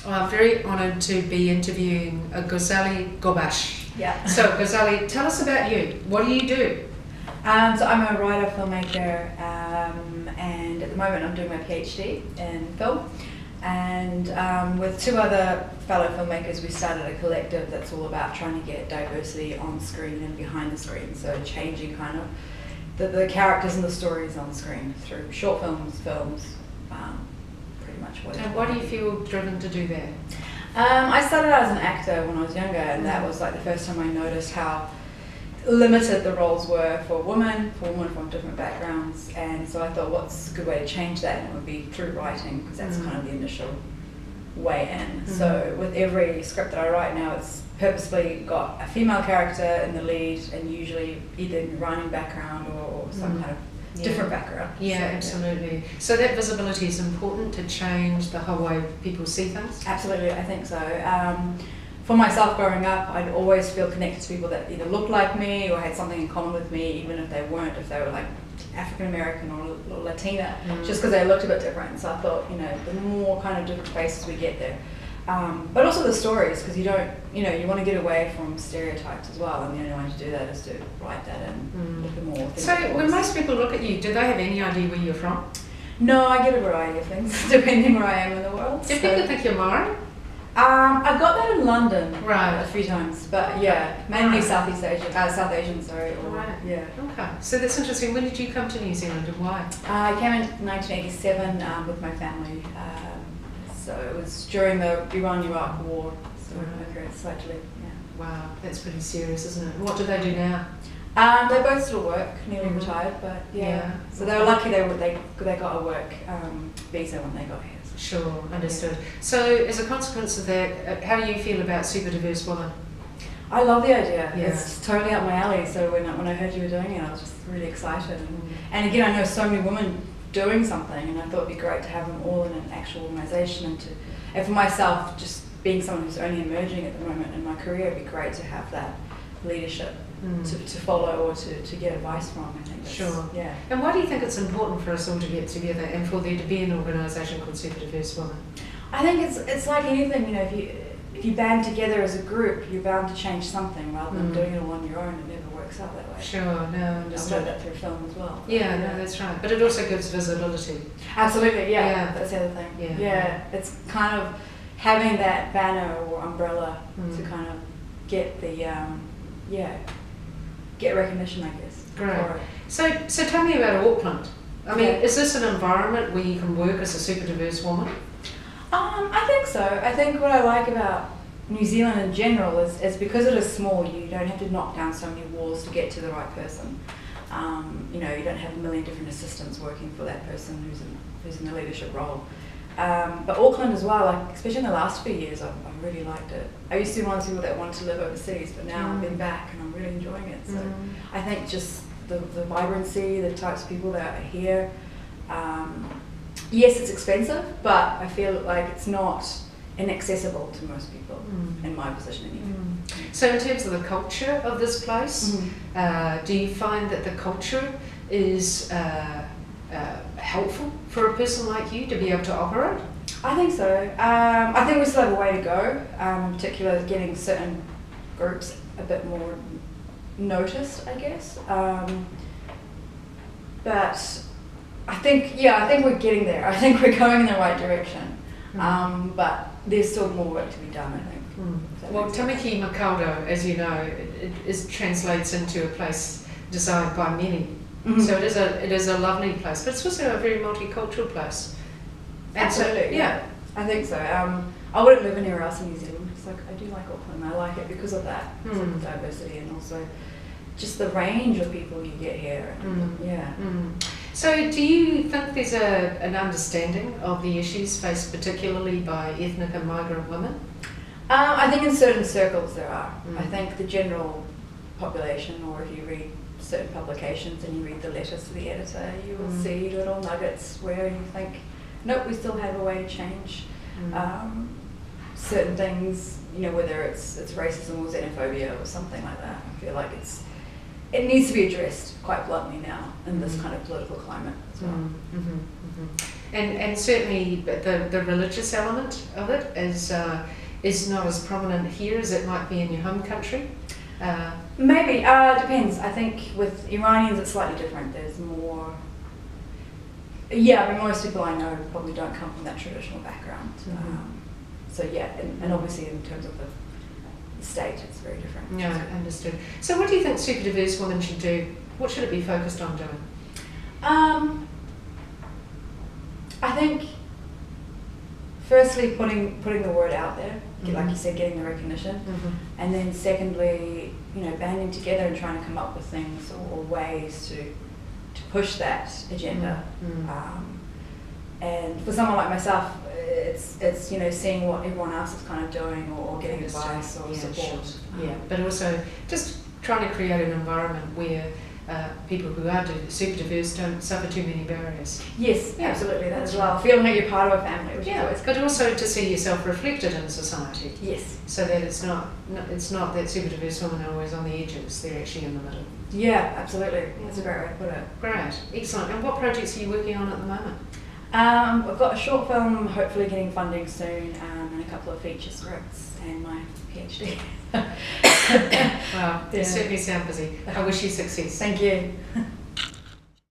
Well, I'm very honoured to be interviewing Ghazaleh Golbakhsh. Yeah. So, Ghazaleh, tell us about you. What do you do? So I'm a writer, filmmaker, and at the moment I'm doing my PhD in film. And with two other fellow filmmakers, we started a collective that's all about trying to get diversity on screen and behind the screen. So changing kind of the characters and the stories on screen through short films, pretty much what. And why do you feel driven to do that? I started out as an actor when I was younger, and that was like the first time I noticed how limited the roles were for women from different backgrounds. And so I thought, what's a good way to change that? And it would be through writing, because that's kind of the initial way in. So with every script that I write now, it's purposefully got a female character in the lead, and usually either in Iranian background or some kind of different background. Yeah, so, absolutely. Yeah. So that visibility is important to change the whole way people see things? Absolutely, I think so. For myself growing up, I'd always feel connected to people that either looked like me or had something in common with me, even if they weren't, if they were like African American or Latina, just because they looked a bit different. So I thought, the more kind of different faces we get there. But also the stories, because you don't, you want to get away from stereotypes as well, and the only way to do that is to write that in, look at more. So when most people look at you, do they have any idea where you're from? No, I get a variety of things, depending where I am in the world. Do people think you're Maori? I got that in London a few times, but yeah, mainly South Asian, sorry. Yeah. Okay, so that's interesting. When did you come to New Zealand and why? I came in 1987 with my family. So it was during the Iran-Iraq war, so slightly, yeah. Wow, that's pretty serious, isn't it? What do they do now? They both still work, nearly retired, but yeah. So they were lucky they got a work visa when they got here. Sure, understood. Yeah. So as a consequence of that, how do you feel about SUPERdiverse WOMEN? I love the idea. Yeah. It's totally up my alley. So when I heard you were doing it, I was just really excited. And again, I know so many women doing something, and I thought it'd be great to have them all in an actual organisation. And for myself, just being someone who's only emerging at the moment in my career, it'd be great to have that leadership to follow or to get advice from. I think. Sure. Yeah. And why do you think it's important for us all to get together and for there to be an organisation called SUPERdiverse WOMEN? I think it's like anything. If you band together as a group, you're bound to change something rather than doing it all on your own. It never works out that way. Sure. No, understood. I've learned that through film as well. Yeah, no, that's right. But it also gives visibility. Absolutely. Yeah. That's the other thing. Yeah. It's kind of having that banner or umbrella to kind of get the get recognition, I guess. Great. So tell me about Auckland. I mean, is this an environment where you can work as a SUPERdiverse woman? I think so. I think what I like about New Zealand in general is because it is small, you don't have to knock down so many walls to get to the right person. You don't have a million different assistants working for that person who's in the leadership role. But Auckland as well, like especially in the last few years, I've really liked it. I used to be one of those people that wanted to live overseas, but now I've been back and I'm really enjoying it. So I think just the vibrancy, the types of people that are here. Yes, it's expensive, but I feel like it's not inaccessible to most people in my position anyway. So in terms of the culture of this place, do you find that the culture is helpful for a person like you to be able to operate? I think so. I think we still have a way to go, in particular getting certain groups a bit more noticed, I guess. But I think we're getting there. I think we're going in the right direction. But there's still more work to be done, I think. Well, Tamaki Makaurau, as you know, it translates into a place desired by many. So it is a lovely place, but it's also a very multicultural place. Absolutely, yeah. I think so. I wouldn't live anywhere else in New Zealand because I do like Auckland. I like it because of that, because of the diversity and also just the range of people you get here. So do you think there's an understanding of the issues faced particularly by ethnic and migrant women? I think in certain circles there are. I think the general population, or if you read certain publications and you read the letters to the editor, you will see little nuggets where you think, nope, we still have a way to change certain things, whether it's racism or xenophobia or something like that. I feel like it needs to be addressed quite bluntly now in this kind of political climate as well. And certainly the religious element of it is not as prominent here as it might be in your home country. Maybe, depends. I think with Iranians it's slightly different. There's more. Yeah, I mean, most people I know probably don't come from that traditional background. So yeah, and obviously in terms of the state, it's very different. Yeah, understood. So what do you think SUPERdiverse Women should do? What should it be focused on doing? I think firstly putting the word out there, like you said, getting the recognition, and then secondly, banding together and trying to come up with things or ways to push that agenda. And for someone like myself, it's seeing what everyone else is kind of doing or getting advice or support. Sure. Yeah, but also just trying to create an environment where people who are super diverse don't suffer too many barriers. Yes, absolutely, that as well. Feeling like you're part of a family, which is always but also to see yourself reflected in society. Yes. So that it's not that super diverse women are always on the edges, they're actually in the middle. Yeah, absolutely. That's a great way to put it. Great, excellent. And what projects are you working on at the moment? I've got a short film, hopefully getting funding soon, and a couple of feature scripts and my PhD. Wow, you certainly sound busy. I wish you success. Thank you.